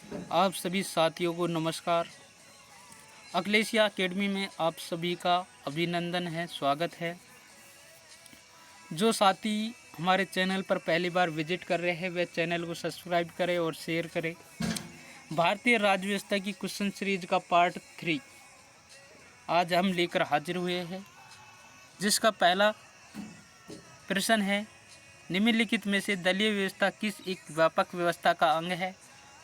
आप सभी साथियों को नमस्कार। अखिलेशिया एकेडमी में आप सभी का अभिनंदन है, स्वागत है। जो साथी हमारे चैनल पर पहली बार विजिट कर रहे हैं वे चैनल को सब्सक्राइब करें और शेयर करें। भारतीय राज्य व्यवस्था की क्वेश्चन सीरीज का पार्ट 3 आज हम लेकर हाजिर हुए हैं, जिसका पहला प्रश्न है, निम्नलिखित में से दलीय व्यवस्था किस एक व्यापक व्यवस्था का अंग है?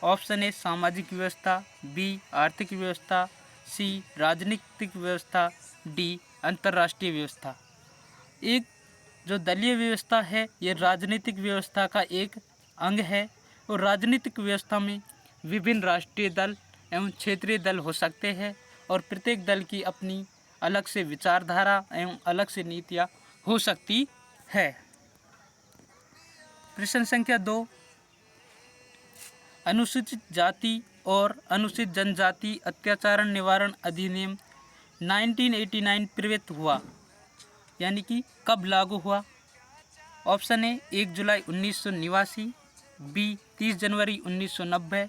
ऑप्शन ए सामाजिक व्यवस्था, बी आर्थिक व्यवस्था, सी राजनीतिक व्यवस्था, डी अंतर्राष्ट्रीय व्यवस्था। एक जो दलीय व्यवस्था है ये राजनीतिक व्यवस्था का एक अंग है और राजनीतिक व्यवस्था में विभिन्न राष्ट्रीय दल एवं क्षेत्रीय दल हो सकते हैं और प्रत्येक दल की अपनी अलग से विचारधारा एवं अलग से नीतियाँ हो सकती है। प्रश्न संख्या 2, अनुसूचित जाति और अनुसूचित जनजाति अत्याचार निवारण अधिनियम 1989 प्रवृत्त हुआ, यानी कि कब लागू हुआ? ऑप्शन ए 1 जुलाई 1989, बी 30 जनवरी 1990,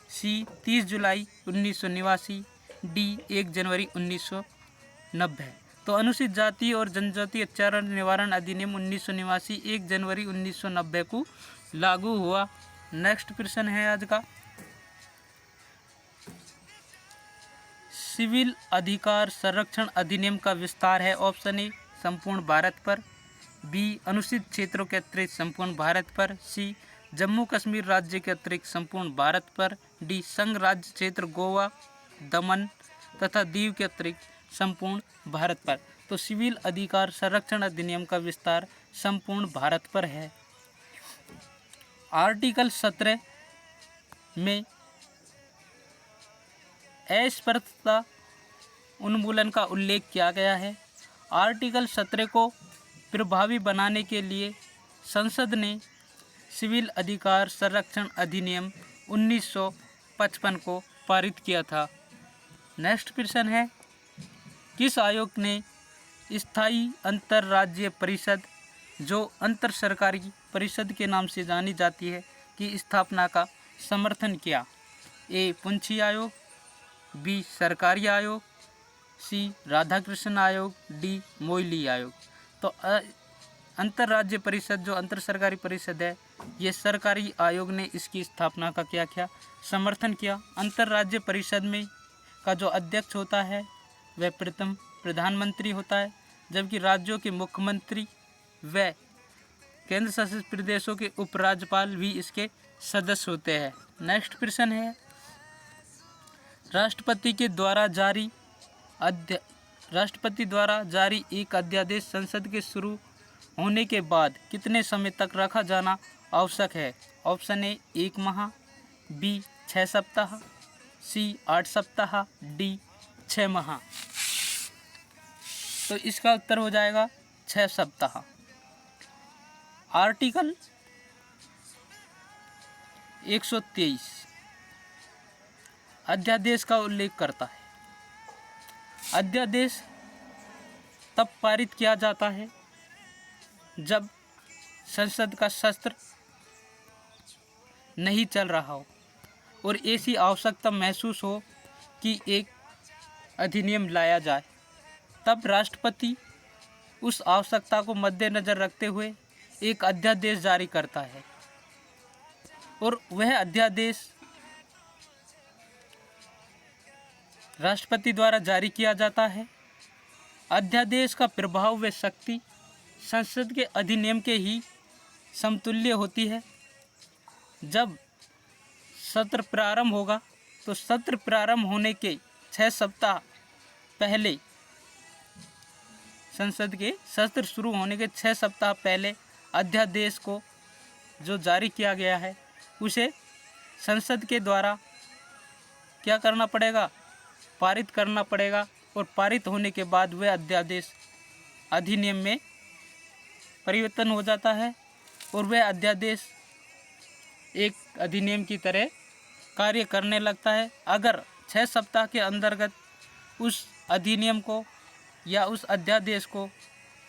सी 30 जुलाई 1989, डी 1 जनवरी 1990। तो अनुसूचित जाति और जनजाति अत्याचार निवारण अधिनियम 1989 1 जनवरी 1990 को लागू हुआ। नेक्स्ट प्रश्न है आज का, सिविल अधिकार संरक्षण अधिनियम का विस्तार है। ऑप्शन ए संपूर्ण भारत पर, बी अनुसूचित क्षेत्रों के अतिरिक्त संपूर्ण भारत पर, सी जम्मू कश्मीर राज्य के अतिरिक्त संपूर्ण भारत पर, डी संघ राज्य क्षेत्र गोवा, दमन तथा दीव के अतिरिक्त संपूर्ण भारत पर। तो सिविल अधिकार संरक्षण अधिनियम का विस्तार संपूर्ण भारत पर है। आर्टिकल 17 में अस्पृश्यता उन्मूलन का उल्लेख किया गया है। आर्टिकल 17 को प्रभावी बनाने के लिए संसद ने सिविल अधिकार संरक्षण अधिनियम 1955 को पारित किया था। नेक्स्ट प्रश्न है, किस आयोग ने स्थायी अंतर्राज्यीय परिषद, जो अंतर सरकारी परिषद के नाम से जानी जाती है, की स्थापना का समर्थन किया? ए पुंछी आयोग, बी सरकारी आयोग, सी राधाकृष्ण आयोग, डी मोइली आयोग। तो अंतर्राज्य परिषद जो अंतर सरकारी परिषद है, ये सरकारी आयोग ने इसकी स्थापना का क्या किया? समर्थन किया। अंतर्राज्य परिषद में का जो अध्यक्ष होता है वह प्रथम प्रधानमंत्री होता है, जबकि राज्यों के मुख्यमंत्री व केंद्र शासित प्रदेशों के उपराज्यपाल भी इसके सदस्य होते हैं। नेक्स्ट प्रश्न है, राष्ट्रपति द्वारा जारी एक अध्यादेश संसद के शुरू होने के बाद कितने समय तक रखा जाना आवश्यक है? ऑप्शन ए 1 माह, बी 6 सप्ताह, सी 8 सप्ताह, डी 6 माह। तो इसका उत्तर हो जाएगा 6 सप्ताह। आर्टिकल 123 अध्यादेश का उल्लेख करता है। अध्यादेश तब पारित किया जाता है जब संसद का सत्र नहीं चल रहा हो और ऐसी आवश्यकता महसूस हो कि एक अधिनियम लाया जाए, तब राष्ट्रपति उस आवश्यकता को मद्देनज़र रखते हुए एक अध्यादेश जारी करता है और वह अध्यादेश राष्ट्रपति द्वारा जारी किया जाता है। अध्यादेश का प्रभाव व शक्ति संसद के अधिनियम के ही समतुल्य होती है। जब सत्र प्रारंभ होगा तो सत्र प्रारंभ होने के 6 सप्ताह पहले, संसद के सत्र शुरू होने के 6 सप्ताह पहले अध्यादेश को जो जारी किया गया है उसे संसद के द्वारा क्या करना पड़ेगा? पारित करना पड़ेगा और पारित होने के बाद वह अध्यादेश अधिनियम में परिवर्तन हो जाता है और वह अध्यादेश एक अधिनियम की तरह कार्य करने लगता है। अगर 6 सप्ताह के अंतर्गत उस अधिनियम को या उस अध्यादेश को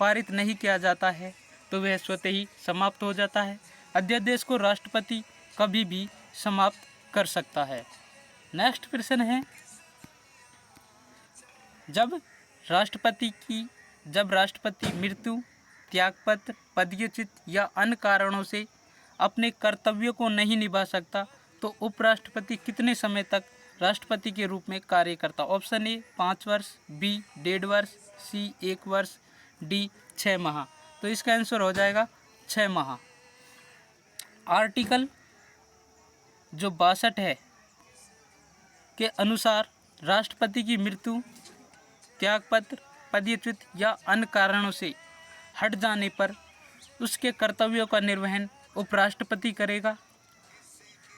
पारित नहीं किया जाता है तो वह स्वतः ही समाप्त हो जाता है। अध्यादेश को राष्ट्रपति कभी भी समाप्त कर सकता है। नेक्स्ट प्रश्न है, जब राष्ट्रपति मृत्यु, त्यागपत्र, पदच्युत या अन्य कारणों से अपने कर्तव्यों को नहीं निभा सकता तो उपराष्ट्रपति कितने समय तक राष्ट्रपति के रूप में कार्य करता? ऑप्शन ए 5 वर्ष, बी 1.5 वर्ष, सी 1 वर्ष, डी 6 माह। तो इसका आंसर हो जाएगा 6 माह। आर्टिकल जो 62 है के अनुसार राष्ट्रपति की मृत्यु, त्यागपत्र, पदच्युत या अन्य कारणों से हट जाने पर उसके कर्तव्यों का निर्वहन उपराष्ट्रपति करेगा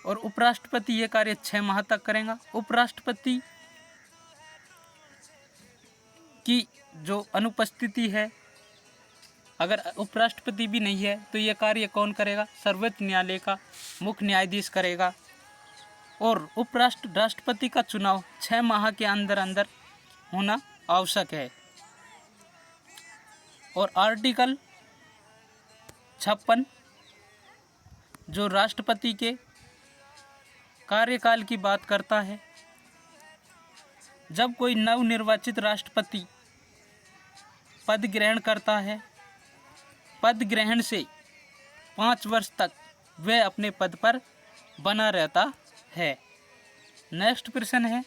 और उपराष्ट्रपति ये कार्य 6 माह तक करेगा। उपराष्ट्रपति की जो अनुपस्थिति है, अगर उपराष्ट्रपति भी नहीं है तो ये कार्य कौन करेगा? सर्वोच्च न्यायालय का मुख्य न्यायाधीश करेगा। और राष्ट्रपति का चुनाव 6 माह के अंदर अंदर होना आवश्यक है। और आर्टिकल 56 जो राष्ट्रपति के कार्यकाल की बात करता है, जब कोई नवनिर्वाचित राष्ट्रपति पद ग्रहण करता है, पद ग्रहण से 5 वर्ष तक वह अपने पद पर बना रहता है। नेक्स्ट प्रश्न है,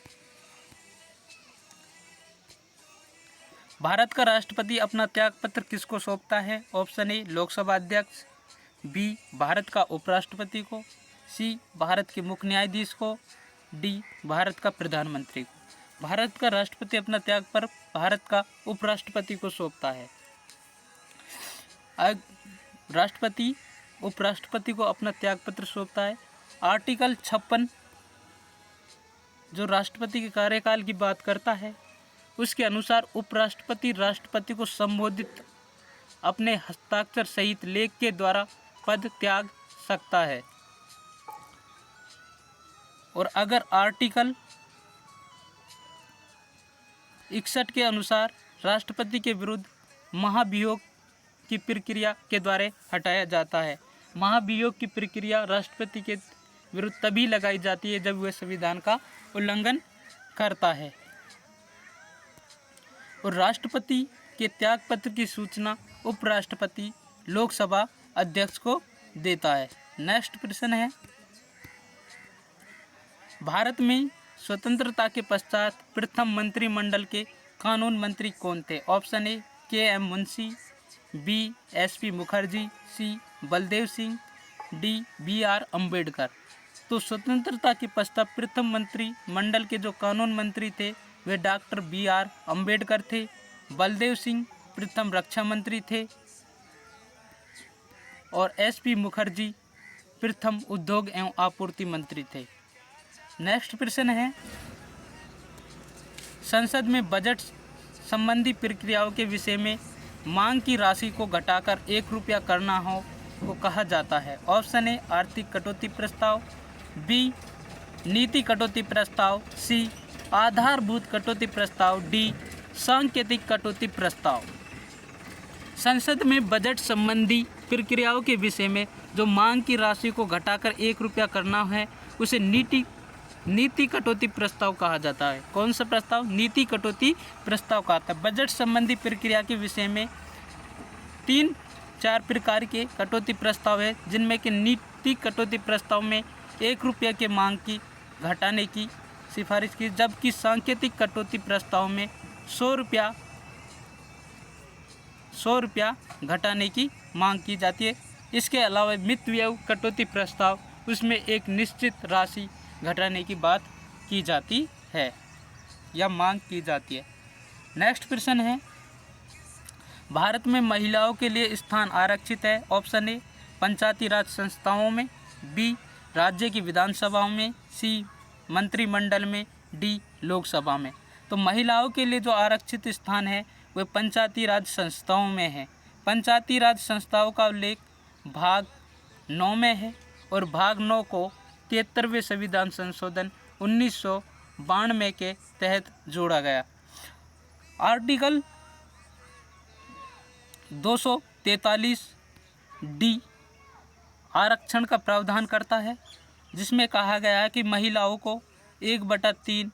भारत का राष्ट्रपति अपना त्यागपत्र किसको सौंपता है? ऑप्शन ए लोकसभा अध्यक्ष, बी भारत का उपराष्ट्रपति को, सी भारत के मुख्य न्यायाधीश को, डी भारत का प्रधानमंत्री को। भारत का राष्ट्रपति अपना त्यागपत्र भारत का उपराष्ट्रपति को सौंपता है। राष्ट्रपति उपराष्ट्रपति को अपना त्यागपत्र सौंपता है। आर्टिकल 56 जो राष्ट्रपति के कार्यकाल की बात करता है, उसके अनुसार उपराष्ट्रपति राष्ट्रपति को संबोधित अपने हस्ताक्षर सहित लेख के द्वारा पद त्याग सकता है। और अगर आर्टिकल 61 के अनुसार राष्ट्रपति के विरुद्ध महाभियोग की प्रक्रिया के द्वारा हटाया जाता है। महाभियोग की प्रक्रिया राष्ट्रपति के विरुद्ध तभी लगाई जाती है जब वह संविधान का उल्लंघन करता है। और राष्ट्रपति के त्यागपत्र की सूचना उपराष्ट्रपति लोकसभा अध्यक्ष को देता है। नेक्स्ट प्रश्न है, भारत में स्वतंत्रता के पश्चात प्रथम मंत्रिमंडल के कानून मंत्री कौन थे? Option A K M. Munshi, B S P. Mukherjee, C Baldev Singh, D B R. Ambedkar. तो स्वतंत्रता के पश्चात प्रथम मंत्रिमंडल के जो कानून मंत्री थे वे डॉक्टर बी.आर. अम्बेडकर थे। बलदेव सिंह प्रथम रक्षा मंत्री थे और एस.पी. मुखर्जी प्रथम उद्योग एवं आपूर्ति मंत्री थे। नेक्स्ट प्रश्न है, संसद में बजट संबंधी प्रक्रियाओं के विषय में मांग की राशि को घटाकर 1 रुपया करना हो को कहा जाता है। ऑप्शन ए आर्थिक कटौती प्रस्ताव, बी नीति कटौती प्रस्ताव, सी आधारभूत कटौती प्रस्ताव, डी सांकेतिक कटौती प्रस्ताव। संसद में बजट संबंधी प्रक्रियाओं के विषय में जो मांग की राशि को घटाकर 1 रुपया करना है उसे नीति कटौती प्रस्ताव कहा जाता है। कौन सा प्रस्ताव? नीति कटौती प्रस्ताव कहता है। बजट संबंधी प्रक्रिया के विषय में 3-4 प्रकार के कटौती प्रस्ताव है, जिनमें कि नीति कटौती प्रस्ताव में 1 रुपये के मांग की घटाने की सिफारिश की, जबकि सांकेतिक कटौती प्रस्ताव में 100 रुपया घटाने की मांग की जाती है। इसके अलावा मितव्यय कटौती प्रस्ताव, उसमें एक निश्चित राशि घटाने की बात की जाती है या मांग की जाती है। नेक्स्ट प्रश्न है, भारत में महिलाओं के लिए स्थान आरक्षित है। ऑप्शन ए पंचायती राज संस्थाओं में, बी राज्य की विधानसभाओं में, सी मंत्रिमंडल में, डी लोकसभा में। तो महिलाओं के लिए जो आरक्षित स्थान है वह पंचायती राज संस्थाओं में है। पंचायती राज संस्थाओं का उल्लेख भाग 9 में है और भाग 9 को 73वें संविधान संशोधन 1992 के तहत जोड़ा गया। आर्टिकल 243 डी आरक्षण का प्रावधान करता है जिसमें कहा गया है कि महिलाओं को 1/3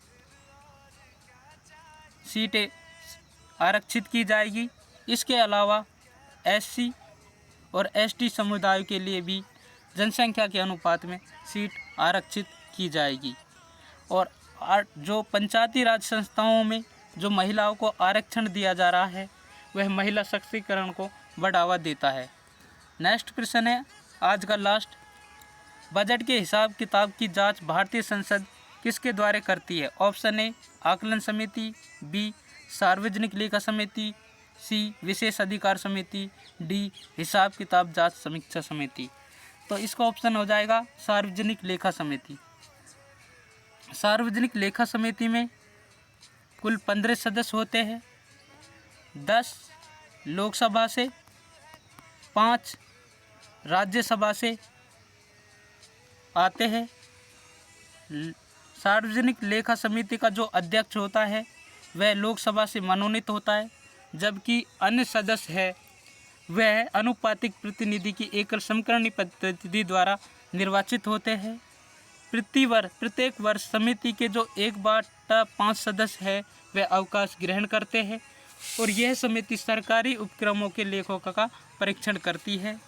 सीटें आरक्षित की जाएगी। इसके अलावा एससी और एसटी समुदाय के लिए भी जनसंख्या के अनुपात में सीट आरक्षित की जाएगी। और जो पंचायती राज संस्थाओं में जो महिलाओं को आरक्षण दिया जा रहा है वह महिला सशक्तिकरण को बढ़ावा देता है। नेक्स्ट प्रश्न है आज का लास्ट, बजट के हिसाब किताब की जांच भारतीय संसद किसके द्वारा करती है? ऑप्शन ए आकलन समिति, बी सार्वजनिक लेखा समिति, सी विशेष अधिकार समिति, डी हिसाब किताब जांच समीक्षा समिति। तो इसका ऑप्शन हो जाएगा सार्वजनिक लेखा समिति। सार्वजनिक लेखा समिति में कुल 15 सदस्य होते हैं, 10 लोकसभा से, 5 राज्यसभा से आते हैं। सार्वजनिक लेखा समिति का जो अध्यक्ष होता है वह लोकसभा से मनोनीत होता है, जबकि अन्य सदस्य है वह अनुपातिक प्रतिनिधि की एकल समकरणी पद्धति द्वारा निर्वाचित होते हैं। प्रत्येक वर्ष समिति के जो 1/5 सदस्य है वे अवकाश ग्रहण करते हैं और यह समिति सरकारी उपक्रमों के लेखों का परीक्षण करती है।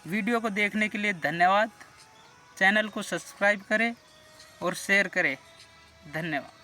वीडियो को देखने के लिए धन्यवाद। चैनल को सब्सक्राइब करें और शेयर करें। धन्यवाद।